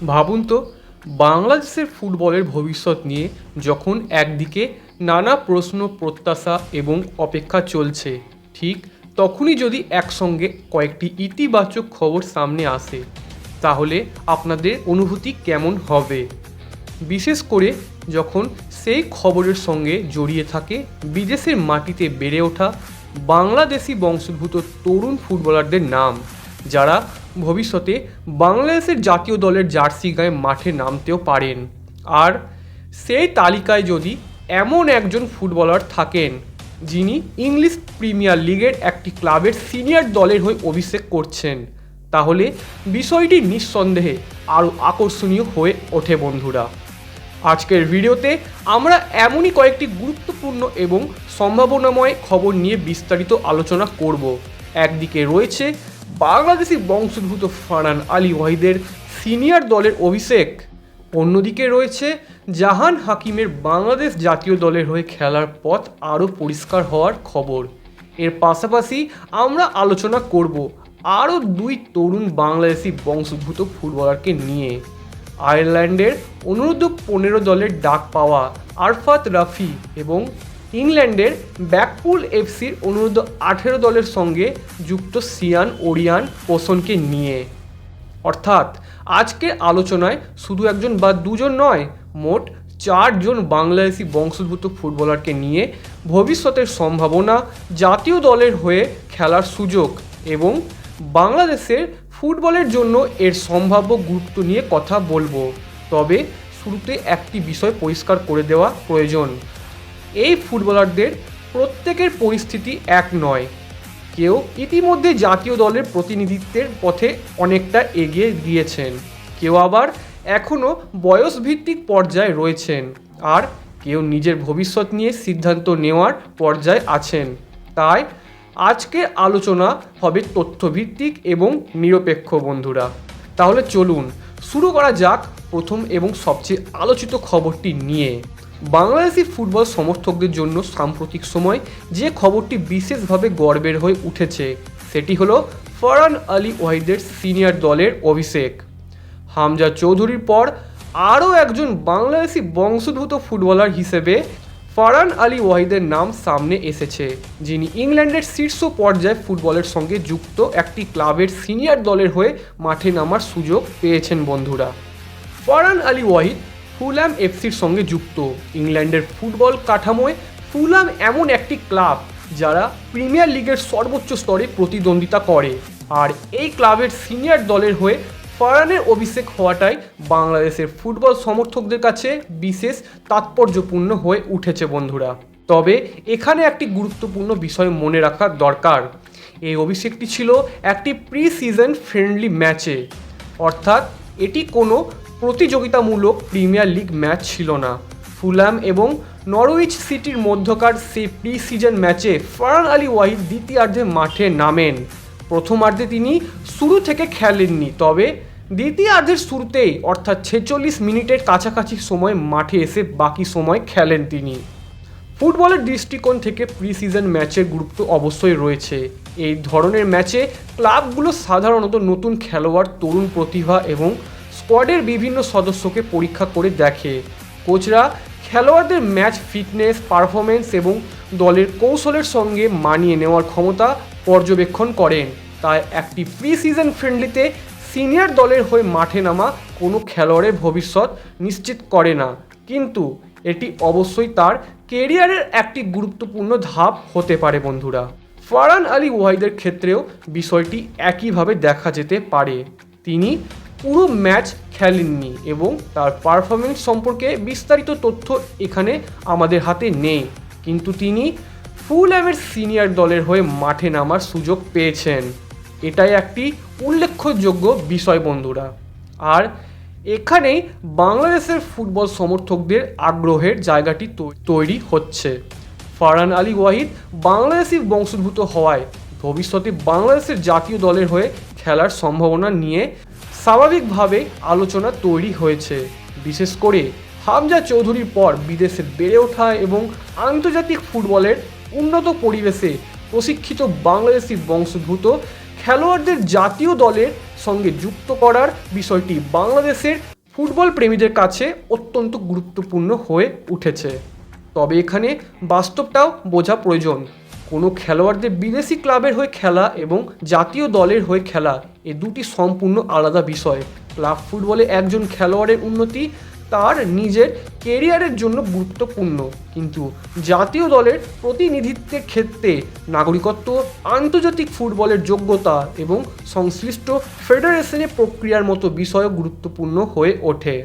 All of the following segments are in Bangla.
ভাবুন তো, বাংলাদেশের ফুটবলের ভবিষ্যৎ নিয়ে যখন একদিকে নানা প্রশ্ন, প্রত্যাশা এবং অপেক্ষা চলছে, ঠিক তখনই যদি একসঙ্গে কয়েকটি ইতিবাচক খবর সামনে আসে, তাহলে আপনাদের অনুভূতি কেমন হবে? বিশেষ করে যখন সেই খবরের সঙ্গে জড়িয়ে থাকে বিদেশের মাটিতে বেড়ে ওঠা বাংলাদেশি বংশোদ্ভূত তরুণ ফুটবলারদের নাম, যারা ভবিষ্যতে বাংলাদেশের জাতীয় দলের জার্সি গায়ে মাঠে নামতেও পারেন। আর সেই তালিকায় যদি এমন একজন ফুটবলার থাকেন যিনি ইংলিশ প্রিমিয়ার লিগের একটি ক্লাবের সিনিয়র দলের হয়ে অভিষেক করছেন, তাহলে বিষয়টি নিঃসন্দেহে আরও আকর্ষণীয় হয়ে ওঠে বন্ধুরা। আজকের ভিডিওতে আমরা এমনই কয়েকটি গুরুত্বপূর্ণ এবং সম্ভাবনাময় খবর নিয়ে বিস্তারিত আলোচনা করব। একদিকে রয়েছে বাংলাদেশি বংশোদ্ভূত ফারহান আলী ওয়াহিদের সিনিয়র দলের অভিষেক, অন্যদিকে রয়েছে জাহান হাকিমের বাংলাদেশ জাতীয় দলের হয়ে খেলার পথ আরও পরিষ্কার হওয়ার খবর। এর পাশাপাশি আমরা আলোচনা করব আরও দুই তরুণ বাংলাদেশি বংশোদ্ভূত ফুটবলারকে নিয়ে। আয়ারল্যান্ডের অনূর্ধ্ব 15 দলের ডাক পাওয়া আরফাত রাফি এবং ইংল্যান্ডের ব্ল্যাকপুল এফসির অনূর্ধ্ব 18 দলের সঙ্গে যুক্ত সিয়ান ওরিয়ান পোসনকে নিয়ে। অর্থাৎ আজকের আলোচনায় শুধু একজন বা দুজন নয়, মোট 4 জন বাংলাদেশি বংশোদ্ভূত ফুটবলারকে নিয়ে ভবিষ্যতের সম্ভাবনা, জাতীয় দলের হয়ে খেলার সুযোগ এবং বাংলাদেশের ফুটবলের জন্য এর সম্ভাব্য গুরুত্ব নিয়ে কথা বলবো। তবে শুরুতে একটি বিষয় পরিষ্কার করে দেওয়া প্রয়োজন। এই ফুটবলারদের প্রত্যেকের পরিস্থিতি এক নয়। কেউ ইতিমধ্যে জাতীয় দলের প্রতিনিধিত্বের পথে অনেকটা এগিয়ে গিয়েছেন, কেউ আবার এখনও বয়সভিত্তিক পর্যায়ে রয়েছেন, আর কেউ নিজের ভবিষ্যৎ নিয়ে সিদ্ধান্ত নেওয়ার পর্যায়ে আছেন। তাই আজকের আলোচনা হবে তথ্যভিত্তিক এবং নিরপেক্ষ বন্ধুরা। তাহলে চলুন শুরু করা যাক প্রথম এবং সবচেয়ে আলোচিত খবরটি নিয়ে। বাংলাদেশি ফুটবল সমর্থকদের জন্য সাম্প্রতিক সময় যে খবরটি বিশেষভাবে গর্বের হয়ে উঠেছে, সেটি হলো ফারহান আলী ওয়াহিদের সিনিয়র দলের অভিষেক। হামজা চৌধুরীর পর আরও একজন বাংলাদেশি বংশোদ্ভূত ফুটবলার হিসেবে ফারহান আলী ওয়াহিদের নাম সামনে এসেছে, যিনি ইংল্যান্ডের শীর্ষ পর্যায়ে ফুটবলের সঙ্গে যুক্ত একটি ক্লাবের সিনিয়র দলের হয়ে মাঠে নামার সুযোগ পেয়েছেন বন্ধুরা। ফারহান আলী ওয়াহিদ ফুলহ্যাম এফসির সঙ্গে যুক্ত। ইংল্যান্ডের ফুটবল কাঠামোয় ফুলহ্যাম এমন একটি ক্লাব যারা প্রিমিয়ার লিগের সর্বোচ্চ স্তরে প্রতিদ্বন্দ্বিতা করে, আর এই ক্লাবের সিনিয়র দলের হয়ে ফারহানের অভিষেক হওয়াটাই বাংলাদেশের ফুটবল সমর্থকদের কাছে বিশেষ তাৎপর্যপূর্ণ হয়ে উঠেছে বন্ধুরা। তবে এখানে একটি গুরুত্বপূর্ণ বিষয় মনে রাখা দরকার। এই অভিষেকটি ছিল একটি প্রি সিজন ফ্রেন্ডলি ম্যাচে, অর্থাৎ এটি কোনো প্রতিযোগিতামূলক প্রিমিয়ার লিগ ম্যাচ ছিল না। ফুলহ্যাম এবং নরউইচ সিটির মধ্যকার সেই প্রি সিজন ম্যাচে ফারহান আলী ওয়াহিদ দ্বিতীয়ার্ধে মাঠে নামেন। প্রথমার্ধে তিনি শুরু থেকে খেলেননি, তবে দ্বিতীয়ার্ধের শুরুতেই অর্থাৎ 46 মিনিটের কাছাকাছি সময় মাঠে এসে বাকি সময় খেলেন তিনি। ফুটবলের দৃষ্টিকোণ থেকে প্রি সিজন ম্যাচের গুরুত্ব অবশ্যই রয়েছে। এই ধরনের ম্যাচে ক্লাবগুলো সাধারণত নতুন খেলোয়াড়, তরুণ প্রতিভা এবং স্কোয়াডের বিভিন্ন সদস্যকে পরীক্ষা করে দেখে। কোচরা খেলোয়াড়দের ম্যাচ ফিটনেস, পারফরমেন্স এবং দলের কৌশলের সঙ্গে মানিয়ে নেওয়ার ক্ষমতা পর্যবেক্ষণ করেন। তাই একটি প্রি সিজন ফ্রেন্ডলিতে সিনিয়র দলের হয়ে মাঠে নামা কোনো খেলোয়াড়ের ভবিষ্যৎ নিশ্চিত করে না, কিন্তু এটি অবশ্যই তার কেরিয়ারের একটি গুরুত্বপূর্ণ ধাপ হতে পারে বন্ধুরা। ফারহান আলী ওয়াহিদের ক্ষেত্রেও বিষয়টি একইভাবে দেখা যেতে পারে। তিনি পুরো ম্যাচ খেলেননি এবং তার পারফরমেন্স সম্পর্কে বিস্তারিত তথ্য এখানে আমাদের হাতে নেই, কিন্তু তিনি ফুলহ্যামের সিনিয়র দলের হয়ে মাঠে নামার সুযোগ পেয়েছেন। এটাই একটি উল্লেখযোগ্য বিষয় বন্ধুরা। আর এখানেই বাংলাদেশের ফুটবল সমর্থকদের আগ্রহের জায়গাটি তৈরি হচ্ছে। ফারহান আলী ওয়াহিদ বাংলাদেশি বংশোদ্ভূত হওয়ায় ভবিষ্যতে বাংলাদেশের জাতীয় দলের হয়ে খেলার সম্ভাবনা নিয়ে স্বাভাবিকভাবে আলোচনা তৈরি হয়েছে। বিশেষ করে হামজা চৌধুরীর পর বিদেশে বেড়ে ওঠা এবং আন্তর্জাতিক ফুটবলের উন্নত পরিবেশে প্রশিক্ষিত বাংলাদেশি বংশোদ্ভূত খেলোয়াড়দের জাতীয় দলের সঙ্গে যুক্ত করার বিষয়টি বাংলাদেশের ফুটবল প্রেমীদের কাছে অত্যন্ত গুরুত্বপূর্ণ হয়ে উঠেছে। তবে এখানে বাস্তবটাও বোঝা প্রয়োজন। কোনো খেলোয়াড়দের বিদেশি ক্লাবের হয়ে খেলা এবং জাতীয় দলের হয়ে খেলা এ দুটি সম্পূর্ণ আলাদা বিষয়। ক্লাব ফুটবলে একজন খেলোয়াড়ের উন্নতি তার নিজের কেরিয়ারের জন্য গুরুত্বপূর্ণ, কিন্তু জাতীয় দলের প্রতিনিধিত্বের ক্ষেত্রে নাগরিকত্ব, আন্তর্জাতিক ফুটবলের যোগ্যতা এবং সংশ্লিষ্ট ফেডারেশনের প্রক্রিয়ার মতো বিষয়ও গুরুত্বপূর্ণ হয়ে ওঠে।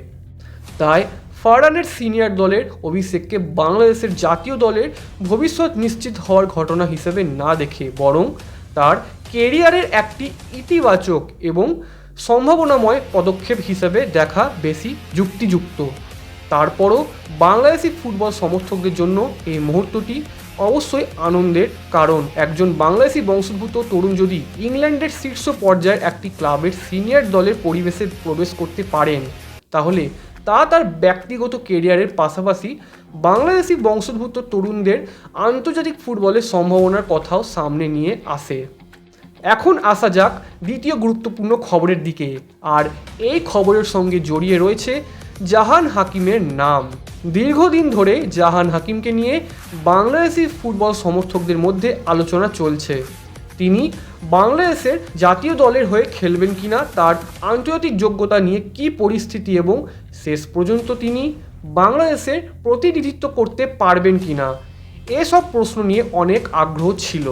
তাই ফারহানের সিনিয়র দলের অভিষেককে বাংলাদেশের জাতীয় দলের ভবিষ্যৎ নিশ্চিত হওয়ার ঘটনা হিসেবে না দেখে বরং তার কেরিয়ারের একটি ইতিবাচক এবং সম্ভাবনাময় পদক্ষেপ হিসেবে দেখা বেশি যুক্তিযুক্ত। তারপরও বাংলাদেশি ফুটবল সমর্থকদের জন্য এই মুহূর্তটি অবশ্যই আনন্দের, কারণ একজন বাংলাদেশি বংশোদ্ভূত তরুণ যদি ইংল্যান্ডের শীর্ষ পর্যায়ের একটি ক্লাবের সিনিয়র দলের পরিবেশে প্রবেশ করতে পারেন, তাহলে তা তার ব্যক্তিগত কেরিয়ারের পাশাপাশি বাংলাদেশি বংশোদ্ভূত তরুণদের আন্তর্জাতিক ফুটবলের সম্ভাবনার কথাও সামনে নিয়ে আসে। এখন আসা যাক দ্বিতীয় গুরুত্বপূর্ণ খবরের দিকে, আর এই খবরের সঙ্গে জড়িয়ে রয়েছে জাহান হাকিমের নাম। দীর্ঘদিন ধরে জাহান হাকিমকে নিয়ে বাংলাদেশি ফুটবল সমর্থকদের মধ্যে আলোচনা চলছে। তিনি বাংলাদেশের জাতীয় দলের হয়ে খেলবেন কিনা, তার আন্তর্জাতিক যোগ্যতা নিয়ে কী পরিস্থিতি এবং শেষ পর্যন্ত তিনি বাংলাদেশের প্রতিনিধিত্ব করতে পারবেন কিনা, এসব প্রশ্ন নিয়ে অনেক আগ্রহ ছিল।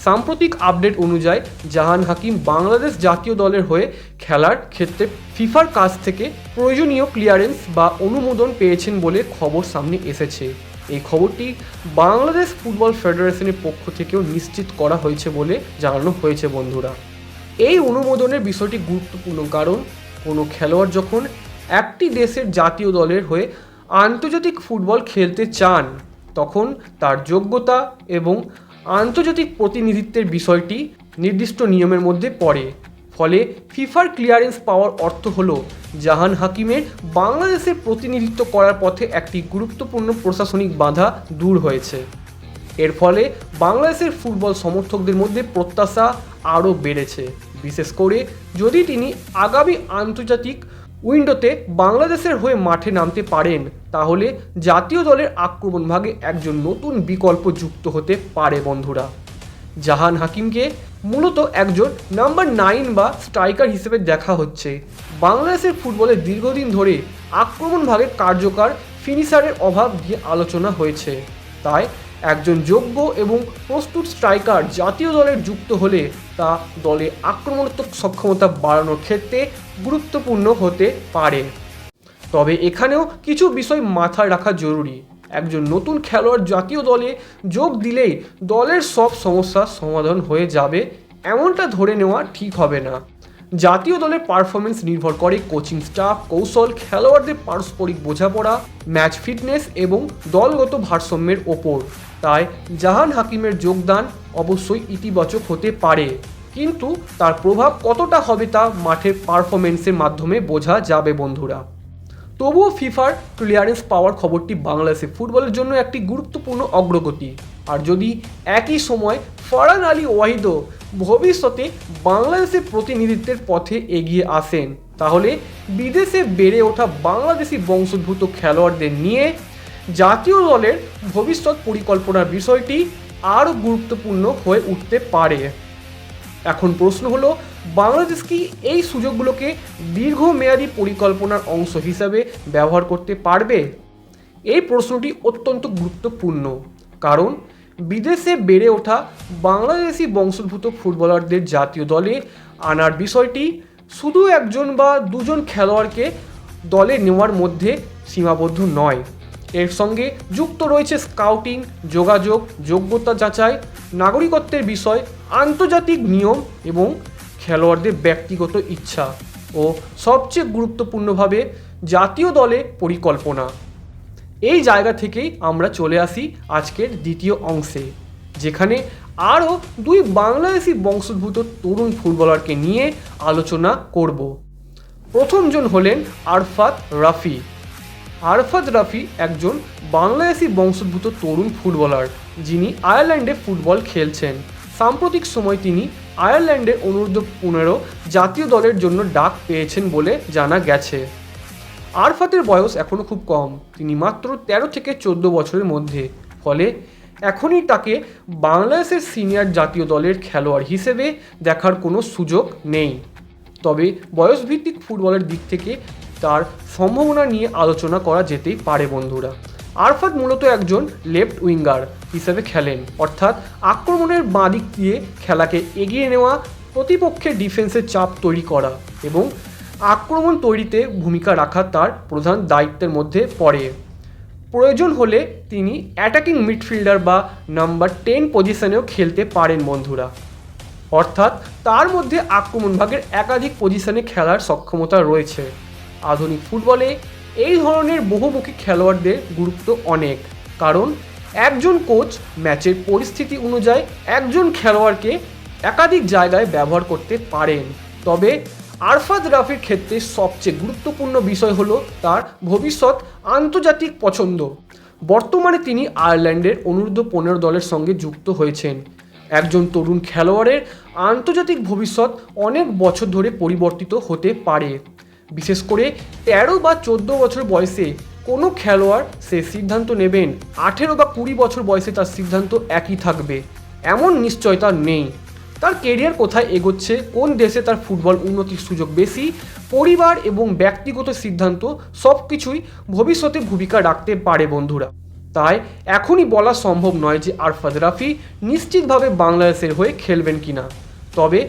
সাম্প্রতিক আপডেট অনুযায়ী জাহান হাকিম বাংলাদেশ জাতীয় দলের হয়ে খেলার ক্ষেত্রে ফিফার কাছ থেকে প্রয়োজনীয় ক্লিয়ারেন্স বা অনুমোদন পেয়েছেন বলে খবর সামনে এসেছে। এই খবরটি বাংলাদেশ ফুটবল ফেডারেশনের পক্ষ থেকেও নিশ্চিত করা হয়েছে বলে জানানো হয়েছে বন্ধুরা। এই অনুমোদনের বিষয়টি গুরুত্বপূর্ণ, কারণ কোনো খেলোয়াড় যখন একটি দেশের জাতীয় দলের হয়ে আন্তর্জাতিক ফুটবল খেলতে চান, তখন তার যোগ্যতা এবং আন্তর্জাতিক প্রতিনিধিত্বের বিষয়টি নির্দিষ্ট নিয়মের মধ্যে পড়ে। ফলে ফিফার ক্লিয়ারেন্স পাওয়ার অর্থ হলো জাহান হাকিমের বাংলাদেশের প্রতিনিধিত্ব করার পথে একটি গুরুত্বপূর্ণ প্রশাসনিক বাধা দূর হয়েছে। এর ফলে বাংলাদেশের ফুটবল সমর্থকদের মধ্যে প্রত্যাশা আরও বেড়েছে, বিশেষ করে যদি তিনি আগামী আন্তর্জাতিক উইন্ডোতে বাংলাদেশের হয়ে মাঠে নামতে পারেন, তাহলে জাতীয় দলের আক্রমণ ভাগে একজন নতুন বিকল্প যুক্ত হতে পারে বন্ধুরা। জাহান হাকিমকে মূলত একজন নাম্বার 9 বা স্ট্রাইকার হিসেবে দেখা হচ্ছে। বাংলাদেশের ফুটবলে দীর্ঘদিন ধরে আক্রমণ ভাগে কার্যকর ফিনিশারের অভাব নিয়ে আলোচনা হয়েছে। তাই একজন যোগ্য এবং প্রস্তুত স্ট্রাইকার জাতীয় দলের যুক্ত হলে তা দলে আক্রমণাত্মক সক্ষমতা বাড়ানোর ক্ষেত্রে গুরুত্বপূর্ণ হতে পারে। তবে এখানেও কিছু বিষয় মাথায় রাখা জরুরি। একজন নতুন খেলোয়াড় জাতীয় দলে যোগ দিলেই দলের সব সমস্যার সমাধান হয়ে যাবে এমনটা ধরে নেওয়া ঠিক হবে না। জাতীয় দলের পারফরমেন্স নির্ভর করে কোচিং স্টাফ, কৌশল, খেলোয়াড়দের পারস্পরিক বোঝাপড়া, ম্যাচ ফিটনেস এবং দলগত ভারসাম্যের ওপর। তাই জাহান হাকিমের যোগদান অবশ্যই ইতিবাচক হতে পারে, কিন্তু তার প্রভাব কতটা হবে তা মাঠের পারফরমেন্সের মাধ্যমে বোঝা যাবে বন্ধুরা। তবুও ফিফার ক্লিয়ারেন্স পাওয়ার খবরটি বাংলাদেশের ফুটবলের জন্য একটি গুরুত্বপূর্ণ অগ্রগতি। আর যদি একই সময় ফারহান আলী ওয়াহিদও ভবিষ্যতে বাংলাদেশের প্রতিনিধিত্বের পথে এগিয়ে আসেন, তাহলে বিদেশে বেড়ে ওঠা বাংলাদেশি বংশোদ্ভূত খেলোয়াড়দের নিয়ে জাতীয় দলের ভবিষ্যৎ পরিকল্পনার বিষয়টি আরও গুরুত্বপূর্ণ হয়ে উঠতে পারে। এখন প্রশ্ন হলো, বাংলাদেশ কি এই সুযোগগুলোকে দীর্ঘমেয়াদী পরিকল্পনার অংশ হিসাবে ব্যবহার করতে পারবে? এই প্রশ্নটি অত্যন্ত গুরুত্বপূর্ণ, কারণ বিদেশে বেড়ে ওঠা বাংলাদেশি বংশোদ্ভূত ফুটবলারদের জাতীয় দলে আনার বিষয়টি শুধু একজন বা দুজন খেলোয়াড়কে দলে নেওয়ার মধ্যে সীমাবদ্ধ নয়। এর সঙ্গে যুক্ত রয়েছে স্কাউটিং, যোগাযোগ, যোগ্যতা যাচাই, নাগরিকত্বের বিষয়, আন্তর্জাতিক নিয়ম এবং খেলোয়াড়দের ব্যক্তিগত ইচ্ছা ও সবচেয়ে গুরুত্বপূর্ণভাবে জাতীয় দলে পরিকল্পনা। এই জায়গা থেকেই আমরা চলে আসি আজকের দ্বিতীয় অংশে, যেখানে আরও দুই বাংলাদেশি বংশোদ্ভূত তরুণ ফুটবলারকে নিয়ে আলোচনা করব। প্রথমজন হলেন আরফাত রাফি। আরফাত রাফি একজন বাংলাদেশি বংশোদ্ভূত তরুণ ফুটবলার, যিনি আয়ারল্যান্ডে ফুটবল খেলছেন। সাম্প্রতিক সময় তিনি আয়ারল্যান্ডের অনূর্ধ্ব-15 জাতীয় দলের জন্য ডাক পেয়েছেন বলে জানা গেছে। আরফাতের বয়স এখনও খুব কম, তিনি মাত্র 13 থেকে 14 বছরের মধ্যে, ফলে এখনই তাকে বাংলাদেশের সিনিয়র জাতীয় দলের খেলোয়াড় হিসেবে দেখার কোনো সুযোগ নেই। তবে বয়সভিত্তিক ফুটবলের দিক থেকে তার সম্ভাবনা নিয়ে আলোচনা করা যেতেই পারে বন্ধুরা। আরফাত মূলত একজন লেফট উইঙ্গার হিসেবে খেলেন, অর্থাৎ আক্রমণের বাঁ দিক দিয়ে খেলাকে এগিয়ে নেওয়া, প্রতিপক্ষের ডিফেন্সের চাপ তৈরি করা এবং আক্রমণ তৈরিতে ভূমিকা রাখা তার প্রধান দায়িত্বের মধ্যে পড়ে। প্রয়োজন হলে তিনি অ্যাটাকিং মিডফিল্ডার বা নাম্বার 10 পজিশনেও খেলতে পারেন বন্ধুরা, অর্থাৎ তার মধ্যে আক্রমণ ভাগের একাধিক পজিশনে খেলার সক্ষমতা রয়েছে। আধুনিক ফুটবলে এই ধরনের বহুমুখী খেলোয়াড়দের গুরুত্ব অনেক, কারণ একজন কোচ ম্যাচের পরিস্থিতি অনুযায়ী একজন খেলোয়াড়কে একাধিক জায়গায় ব্যবহার করতে পারেন। তবে আরফাত রাফির ক্ষেত্রে সবচেয়ে গুরুত্বপূর্ণ বিষয় হলো তার ভবিষ্যৎ আন্তর্জাতিক পছন্দ। বর্তমানে তিনি আয়ারল্যান্ডের অনূর্ধ্ব-15 দলের সঙ্গে যুক্ত হয়েছেন। একজন তরুণ খেলোয়াড়ের আন্তর্জাতিক ভবিষ্যৎ অনেক বছর ধরে পরিবর্তিত হতে পারে। বিশেষ করে 13 বা 14 বছর বয়সে কোনো খেলোয়াড় সে সিদ্ধান্ত নেবেন 18 বা 20 বছর বয়সে তার সিদ্ধান্ত একই থাকবে এমন নিশ্চয়তা নেই। তার কেরিয়ার কোথায় এগোচ্ছে, কোন দেশে তার ফুটবল উন্নতির সুযোগ বেশি, পরিবার এবং ব্যক্তিগত সিদ্ধান্ত সব কিছুই ভবিষ্যতে ভূমিকা রাখতে পারে বন্ধুরা। তাই এখনই বলা সম্ভব নয় যে আরফাত রাফি নিশ্চিতভাবে বাংলাদেশের হয়ে খেলবেন কিনা। তবে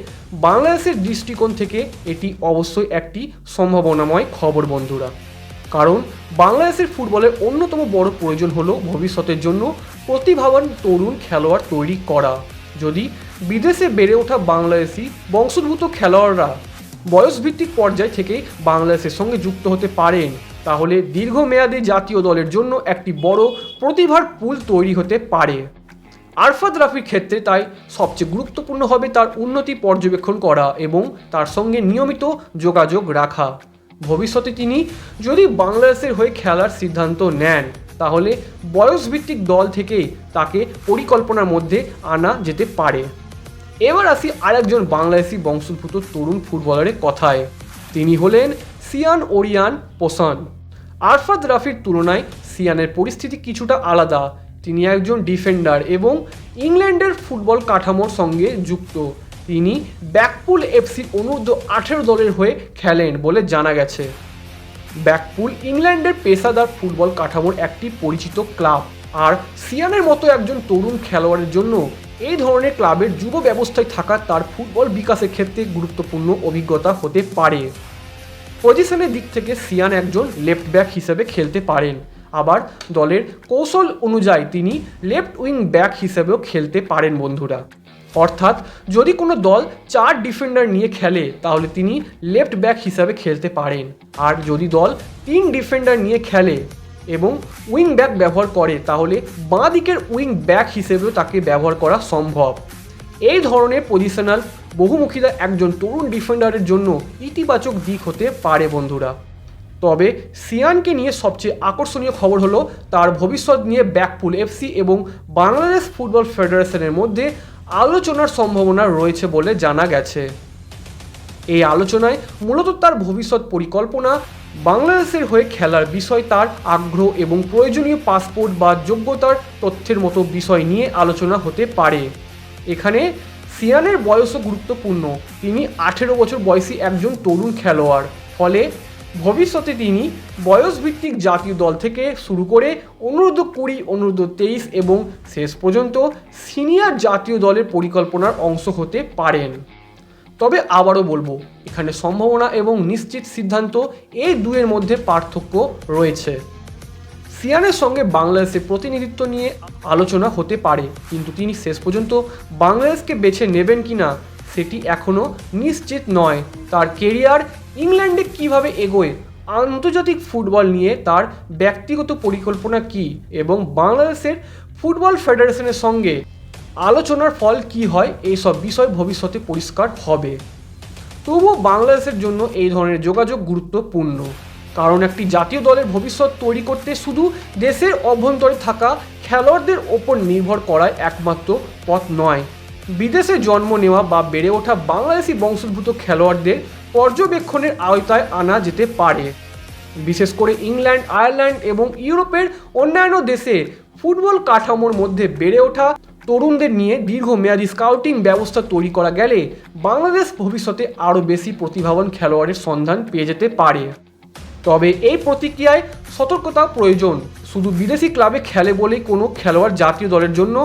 বাংলাদেশের দৃষ্টিকোণ থেকে এটি অবশ্যই একটি সম্ভাবনাময় খবর বন্ধুরা, কারণ বাংলাদেশের ফুটবলের অন্যতম বড় প্রয়োজন হলো ভবিষ্যতের জন্য প্রতিভাবান তরুণ খেলোয়াড় তৈরি করা। যদি বিদেশে বেড়ে ওঠা বাংলাদেশি বংশোদ্ভূত খেলোয়াড়রা বয়সভিত্তিক পর্যায় থেকে বাংলাদেশের সঙ্গে যুক্ত হতে পারেন, তাহলে দীর্ঘমেয়াদী জাতীয় দলের জন্য একটি বড় প্রতিভার পুল তৈরি হতে পারে। আরফাত রাফির ক্ষেত্রে তাই সবচেয়ে গুরুত্বপূর্ণ হবে তার উন্নতি পর্যবেক্ষণ করা এবং তার সঙ্গে নিয়মিত যোগাযোগ রাখা। ভবিষ্যতে তিনি যদি বাংলাদেশের হয়ে খেলার সিদ্ধান্ত নেন, তাহলে বয়সভিত্তিক দল থেকেই তাকে পরিকল্পনার মধ্যে আনা যেতে পারে। এবার আসি আরেকজন বাংলাদেশি বংশোদ্ভূত তরুণ ফুটবলারের কথায়। তিনি হলেন সিয়ান ওরিয়ান পোসান। আরফাত রাফির তুলনায় সিয়ানের পরিস্থিতি কিছুটা আলাদা। তিনি একজন ডিফেন্ডার এবং ইংল্যান্ডের ফুটবল কাঠামোর সঙ্গে যুক্ত। তিনি ব্ল্যাকপুল এফসি অনূর্ধ্ব-18 দলের হয়ে খেলেন বলে জানা গেছে। ব্ল্যাকপুল ইংল্যান্ডের পেশাদার ফুটবল কাঠামোর একটি পরিচিত ক্লাব, আর সিয়ানের মতো একজন তরুণ খেলোয়াড়ের জন্য এই ধরনের ক্লাবের যুব ব্যবস্থায় থাকা তার ফুটবল বিকাশের ক্ষেত্রে গুরুত্বপূর্ণ অভিজ্ঞতা হতে পারে। পজিশনের দিক থেকে সিয়ান একজন লেফট ব্যাক হিসেবে খেলতে পারেন, আবার দলের কৌশল অনুযায়ী তিনি লেফট উইং ব্যাক হিসেবেও খেলতে পারেন বন্ধুরা। অর্থাৎ যদি কোনো দল 4 ডিফেন্ডার নিয়ে খেলে তাহলে তিনি লেফট ব্যাক হিসাবে খেলতে পারেন, আর যদি দল 3 ডিফেন্ডার নিয়ে খেলে এবং উইং ব্যাক ব্যবহার করে তাহলে বাঁ দিকের উইং ব্যাক হিসেবেও তাকে ব্যবহার করা সম্ভব। এই ধরনের পজিশনাল বহুমুখিতা একজন তরুণ ডিফেন্ডারের জন্য ইতিবাচক দিক হতে পারে বন্ধুরা। তবে সিয়ানকে নিয়ে সবচেয়ে আকর্ষণীয় খবর হলো তার ভবিষ্যৎ নিয়ে ব্ল্যাকপুল এফসি এবং বাংলাদেশ ফুটবল ফেডারেশনের মধ্যে আলোচনার সম্ভাবনা রয়েছে বলে জানা গেছে। এই আলোচনায় মূলত তার ভবিষ্যৎ পরিকল্পনা, বাংলাদেশের হয়ে খেলার বিষয়, তার আগ্রহ এবং প্রয়োজনীয় পাসপোর্ট বা যোগ্যতার তথ্যের মতো বিষয় নিয়ে আলোচনা হতে পারে। এখানে সিয়ানের বয়সও গুরুত্বপূর্ণ। তিনি 18 বছর বয়সী একজন তরুণ খেলোয়াড়, ফলে ভবিষ্যতে তিনি বয়সভিত্তিক জাতীয় দল থেকে শুরু করে অনূর্ধ্ব-20, অনূর্ধ্ব-23 এবং শেষ পর্যন্ত সিনিয়র জাতীয় দলের পরিকল্পনার অংশ হতে পারেন। তবে আবারও বলবো, এখানে সম্ভাবনা এবং নিশ্চিত সিদ্ধান্ত এই দুয়ের মধ্যে পার্থক্য রয়েছে। সিয়ানের সঙ্গে বাংলাদেশের প্রতিনিধিত্ব নিয়ে আলোচনা হতে পারে, কিন্তু তিনি শেষ পর্যন্ত বাংলাদেশকে বেছে নেবেন কিনা সেটি এখনও নিশ্চিত নয়। তার কেরিয়ার ইংল্যান্ডে কিভাবে এগোয়, আন্তর্জাতিক ফুটবল নিয়ে তার ব্যক্তিগত পরিকল্পনা কী এবং বাংলাদেশের ফুটবল ফেডারেশনের সঙ্গে আলোচনার ফল কী হয়, এইসব বিষয় ভবিষ্যতে পরিষ্কার হবে। তবুও বাংলাদেশের জন্য এই ধরনের যোগাযোগ গুরুত্বপূর্ণ, কারণ একটি জাতীয় দলের ভবিষ্যৎ তৈরি করতে শুধু দেশের অভ্যন্তরে থাকা খেলোয়াড়দের ওপর নির্ভর করাই একমাত্র পথ নয়। বিদেশে জন্ম নেওয়া বা বেড়ে ওঠা বাংলাদেশি বংশোদ্ভূত খেলোয়াড়দের পর্যবেক্ষণের আওতায় আনা যেতে পারে। বিশেষ করে ইংল্যান্ড, আয়ারল্যান্ড এবং ইউরোপের অন্যান্য দেশে ফুটবল কাঠামোর মধ্যে বেড়ে ওঠা তরুণদের নিয়ে দীর্ঘমেয়াদী স্কাউটিং ব্যবস্থা তৈরি করা গেলে বাংলাদেশ ভবিষ্যতে আরও বেশি প্রতিভাবান খেলোয়াড়ের সন্ধান পেয়ে যেতে পারে। তবে এই প্রতিক্রিয়ায় সতর্কতা প্রয়োজন। শুধু বিদেশি ক্লাবে খেলে বলেই কোনো খেলোয়াড় জাতীয় দলের জন্য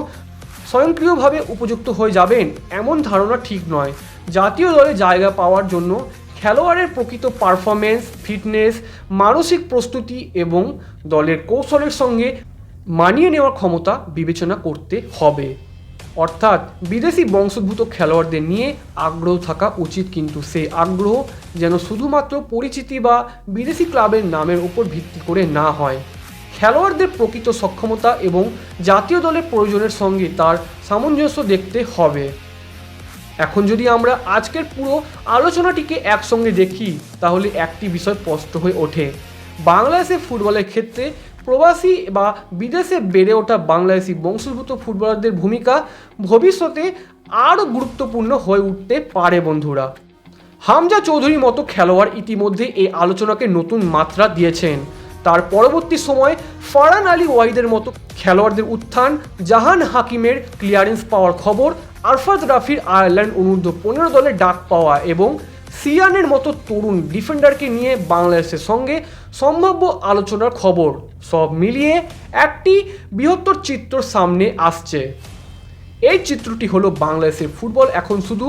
স্বয়ংক্রিয়ভাবে উপযুক্ত হয়ে যাবেন এমন ধারণা ঠিক নয়। জাতীয় দলে জায়গা পাওয়ার জন্য খেলোয়াড়ের প্রকৃত পারফরমেন্স, ফিটনেস, মানসিক প্রস্তুতি এবং দলের কৌশলের সঙ্গে মানিয়ে নেওয়ার ক্ষমতা বিবেচনা করতে হবে। অর্থাৎ বিদেশি বংশোদ্ভূত খেলোয়াড়দের নিয়ে আগ্রহ থাকা উচিত, কিন্তু সেই আগ্রহ যেন শুধুমাত্র পরিচিতি বা বিদেশি ক্লাবের নামের উপর ভিত্তি করে না হয়। খেলোয়াড়দের প্রকৃত সক্ষমতা এবং জাতীয় দলের প্রয়োজনের সঙ্গে তার সামঞ্জস্য দেখতে হবে। এখন যদি আমরা আজকের পুরো আলোচনাটিকে একসঙ্গে দেখি তাহলে একটি বিষয় স্পষ্ট হয়ে ওঠে। বাংলাদেশের ফুটবলের ক্ষেত্রে প্রবাসী বা বিদেশে বেড়ে ওঠা বাংলাদেশি বংশোদ্ভূত ফুটবলারদের ভূমিকা ভবিষ্যতে আরও গুরুত্বপূর্ণ হয়ে উঠতে পারে বন্ধুরা। হামজা চৌধুরীর মতো খেলোয়াড় ইতিমধ্যে এই আলোচনাকে নতুন মাত্রা দিয়েছেন। তার পরবর্তী সময় ফারহান আলী ওয়াহিদের মতো খেলোয়াড়দের উত্থান, জাহান হাকিমের ক্লিয়ারেন্স পাওয়ার খবর, আরফাত রাফির আয়ারল্যান্ড অনূর্ধ্ব-15 দলে ডাক পাওয়া এবং সিয়ানের মতো তরুণ ডিফেন্ডারকে নিয়ে বাংলাদেশের সঙ্গে সম্ভাব্য আলোচনার খবর, সব মিলিয়ে একটি বৃহত্তর চিত্র সামনে আসছে। এই চিত্রটি হলো বাংলাদেশের ফুটবল এখন শুধু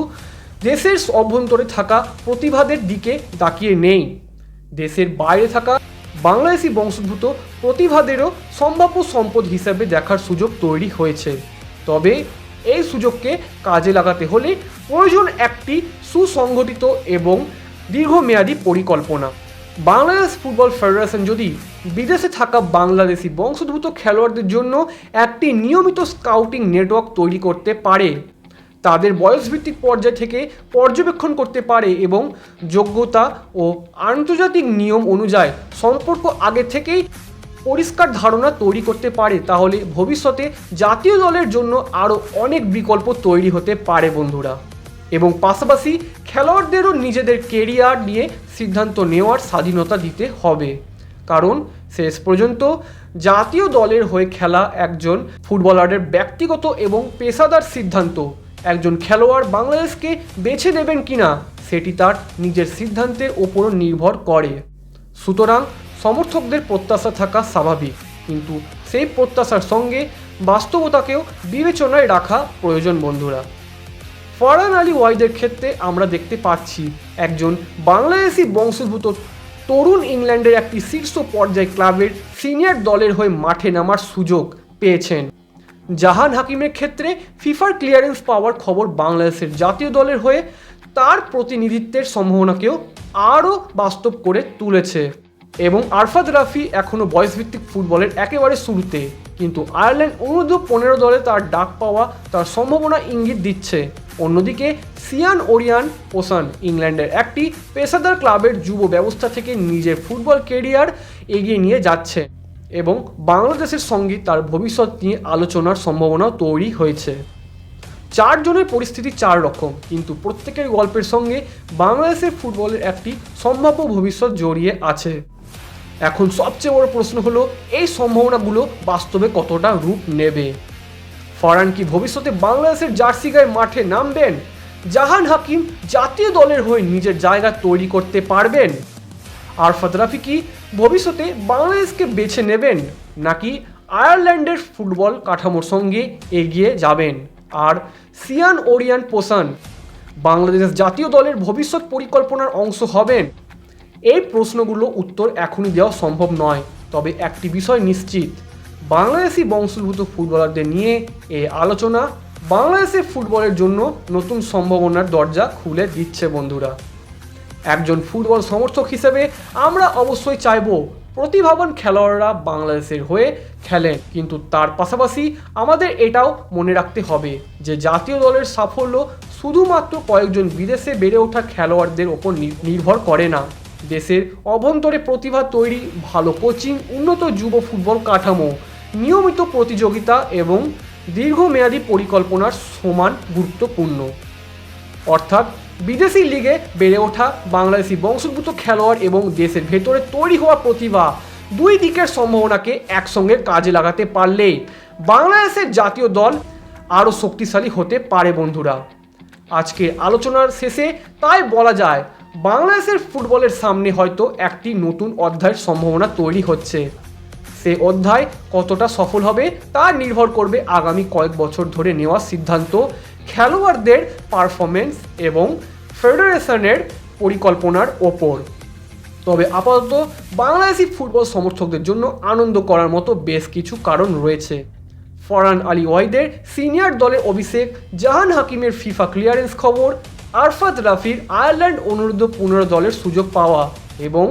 দেশের অভ্যন্তরে থাকা প্রতিভাদের দিকে তাকিয়ে নেই, দেশের বাইরে থাকা বাংলাদেশি বংশোদ্ভূত প্রতিভাদেরও সম্ভাব্য সম্পদ হিসেবে দেখার সুযোগ তৈরি হয়েছে। তবে এই সুযোগকে কাজে লাগাতে হলে প্রয়োজন একটি সুসংগঠিত এবং দীর্ঘমেয়াদী পরিকল্পনা। বাংলাদেশ ফুটবল ফেডারেশন যদি বিদেশে থাকা বাংলাদেশি বংশোদ্ভূত খেলোয়াড়দের জন্য একটি নিয়মিত স্কাউটিং নেটওয়ার্ক তৈরি করতে পারে, তাদের বয়সভিত্তিক পর্যায় থেকে পর্যবেক্ষণ করতে পারে এবং যোগ্যতা ও আন্তর্জাতিক নিয়ম অনুযায়ী সম্পর্ক আগে থেকেই পরিষ্কার ধারণা তৈরি করতে পারে, তাহলে ভবিষ্যতে জাতীয় দলের জন্য আরও অনেক বিকল্প তৈরি হতে পারে বন্ধুরা। এবং পাশাপাশি খেলোয়াড়দেরও নিজেদের কেরিয়ার নিয়ে সিদ্ধান্ত নেওয়ার স্বাধীনতা দিতে হবে, কারণ শেষ পর্যন্ত জাতীয় দলের হয়ে খেলা একজন ফুটবলারের ব্যক্তিগত এবং পেশাদার সিদ্ধান্ত। একজন খেলোয়াড় বাংলাদেশকে বেছে নেবেন কিনা সেটি তার নিজের সিদ্ধান্তের ওপর নির্ভর করে। সুতরাং সমর্থকদের প্রত্যাশা থাকা স্বাভাবিক, কিন্তু সেই প্রত্যাশার সঙ্গে বাস্তবতাকেও বিবেচনায় রাখা প্রয়োজন বন্ধুরা। ফারহান আলী ওয়াহিদের ক্ষেত্রে আমরা দেখতে পাচ্ছি একজন বাংলাদেশি বংশোদ্ভূত তরুণ ইংল্যান্ডের একটি শীর্ষ পর্যায় ক্লাবের সিনিয়র দলের হয়ে মাঠে নামার সুযোগ পেয়েছেন। জাহান হাকিমের ক্ষেত্রে ফিফার ক্লিয়ারেন্স পাওয়ার খবর বাংলাদেশের জাতীয় দলের হয়ে তার প্রতিনিধিত্বের সম্ভাবনাকেও আরও বাস্তব করে তুলেছে। এবং আরফাত রাফি এখনও বয়সভিত্তিক ফুটবলের একেবারে শুরুতে, কিন্তু আয়ারল্যান্ড অনূর্ধ্ব-15 দলে তার ডাক পাওয়া তার সম্ভাবনা ইঙ্গিত দিচ্ছে। অন্যদিকে সিয়ান ওরিয়ান পোসান ইংল্যান্ডের একটি পেশাদার ক্লাবের যুব ব্যবস্থা থেকে নিজের ফুটবল কেরিয়ার এগিয়ে নিয়ে যাচ্ছে এবং বাংলাদেশের সঙ্গে তার ভবিষ্যৎ নিয়ে আলোচনার সম্ভাবনাও তৈরি হয়েছে। চারজনের পরিস্থিতি চার রকম, কিন্তু প্রত্যেকের গল্পের সঙ্গে বাংলাদেশের ফুটবলের একটি সম্ভাব্য ভবিষ্যৎ জড়িয়ে আছে। এখন সবচেয়ে বড় প্রশ্ন হলো এই সম্ভাবনাগুলো বাস্তবে কতটা রূপ নেবে। ফারহান কি ভবিষ্যতে বাংলাদেশের জার্সি গায়ে মাঠে নামবেন? জাহান হাকিম জাতীয় দলের হয়ে নিজের জায়গা তৈরি করতে পারবেন? আরফাত রাফি কি ভবিষ্যতে বাংলাদেশকে বেছে নেবেন, নাকি আয়ারল্যান্ডের ফুটবল কাঠামোর সঙ্গে এগিয়ে যাবেন? আর সিয়ান ওরিয়ান পোসান বাংলাদেশ জাতীয় দলের ভবিষ্যৎ পরিকল্পনার অংশ হবেন? এই প্রশ্নগুলো উত্তর এখনই দেওয়া সম্ভব নয়, তবে একটি বিষয় নিশ্চিত, বাংলাদেশি বংশোদ্ভূত ফুটবলারদের নিয়ে এই আলোচনা বাংলাদেশের ফুটবলের জন্য নতুন সম্ভাবনার দরজা খুলে দিচ্ছে বন্ধুরা। একজন ফুটবল সমর্থক হিসেবে আমরা অবশ্যই চাইব প্রতিভাবান খেলোয়াড়রা বাংলাদেশের হয়ে খেলেন, কিন্তু তার পাশাপাশি আমাদের এটাও মনে রাখতে হবে যে জাতীয় দলের সাফল্য শুধুমাত্র কয়েকজন বিদেশে বেড়ে ওঠা খেলোয়াড়দের ওপর নির্ভর করে না। দেশের অভ্যন্তরে প্রতিভা তৈরি, ভালো কোচিং, উন্নত যুব ফুটবল কাঠামো, নিয়মিত প্রতিযোগিতা এবং দীর্ঘমেয়াদী পরিকল্পনার সমান গুরুত্বপূর্ণ। অর্থাৎ বিদেশি লিগে বেড়ে ওঠা বাংলাদেশি বংশোদ্ভূত খেলোয়াড় এবং দেশের ভেতরে তৈরি হওয়া প্রতিভা, দুই দিকের সম্ভাবনাকে একসঙ্গে কাজে লাগাতে পারলে বাংলাদেশের জাতীয় দল আরও শক্তিশালী হতে পারে বন্ধুরা। আজকের আলোচনার শেষে তাই বলা যায় বাংলাদেশের ফুটবলের সামনে হয়তো একটি নতুন অধ্যায়ের সম্ভাবনা তৈরি হচ্ছে। সে অধ্যায় কতটা সফল হবে তা নির্ভর করবে আগামী কয়েক বছর ধরে নেওয়া সিদ্ধান্ত, খেলোয়াড়দের পারফরমেন্স এবং ফেডারেশনের পরিকল্পনার ওপর। তবে আপাতত বাংলাদেশি ফুটবল সমর্থকদের জন্য আনন্দ করার মতো বেশ কিছু কারণ রয়েছে। ফরহান আলী ওয়াহিদের সিনিয়র দলের অভিষেক, জাহান হাকিমের ফিফা ক্লিয়ারেন্স খবর, আরফাত রাফির আয়ারল্যান্ড অনূর্ধ্ব-15 দলের সুযোগ পাওয়া এবং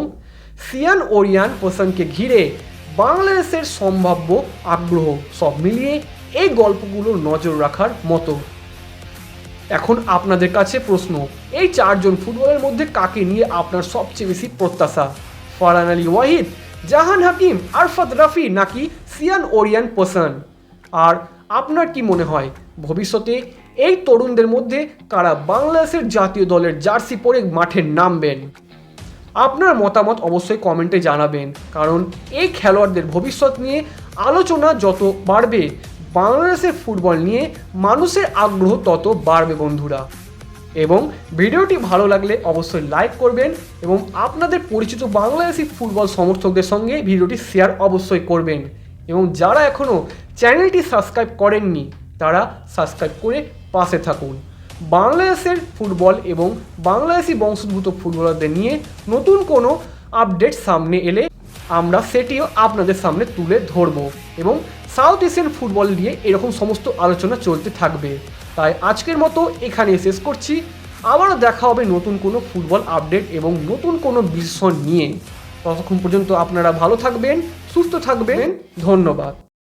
সিয়ান ওরিয়ান হোসেনকে ঘিরে বাংলাদেশের সম্ভাব্য আগ্রহ, সব মিলিয়ে এই গল্পগুলোর নজর রাখার মতো। এখন আপনাদের কাছে প্রশ্ন, এই চারজন ফুটবলের মধ্যে কাকে নিয়ে আপনার সবচেয়ে বেশি প্রত্যাশা? ফরহান আলী ওয়াহিদ, জাহান হাকিম, আরফাত রাফি নাকি সিয়ান ওরিয়ান হোসেন? আর আপনার কি মনে হয় ভবিষ্যতে এই তরুণদের মধ্যে কারা বাংলাদেশের জাতীয় দলের জার্সি পরে মাঠে নামবেন? আপনার মতামত অবশ্যই কমেন্টে জানাবেন, কারণ এই খেলোয়াড়দের ভবিষ্যৎ নিয়ে আলোচনা যত বাড়বে বাংলাদেশের ফুটবল নিয়ে মানুষের আগ্রহ তত বাড়বে বন্ধুরা। এবং ভিডিওটি ভালো লাগলে অবশ্যই লাইক করবেন এবং আপনাদের পরিচিত বাংলাদেশি ফুটবল সমর্থকদের সঙ্গে ভিডিওটি শেয়ার অবশ্যই করবেন। এবং যারা এখনও চ্যানেলটি সাবস্ক্রাইব করেননি তারা সাবস্ক্রাইব করে পাশে থাকুন। বাংলাদেশের ফুটবল এবং বাংলাদেশি বংশোদ্ভূত ফুটবলারদের নিয়ে নতুন কোনো আপডেট সামনে এলে আমরা সেটিও আপনাদের সামনে তুলে ধরব এবং সাউথ এশিয়ান ফুটবল নিয়ে এরকম সমস্ত আলোচনা চলতে থাকবে। তাই আজকের মতো এখানে শেষ করছি। আবারও দেখা হবে নতুন কোনো ফুটবল আপডেট এবং নতুন কোনো বিষয় নিয়ে। ততক্ষণ পর্যন্ত আপনারা ভালো থাকবেন, সুস্থ থাকবেন। ধন্যবাদ।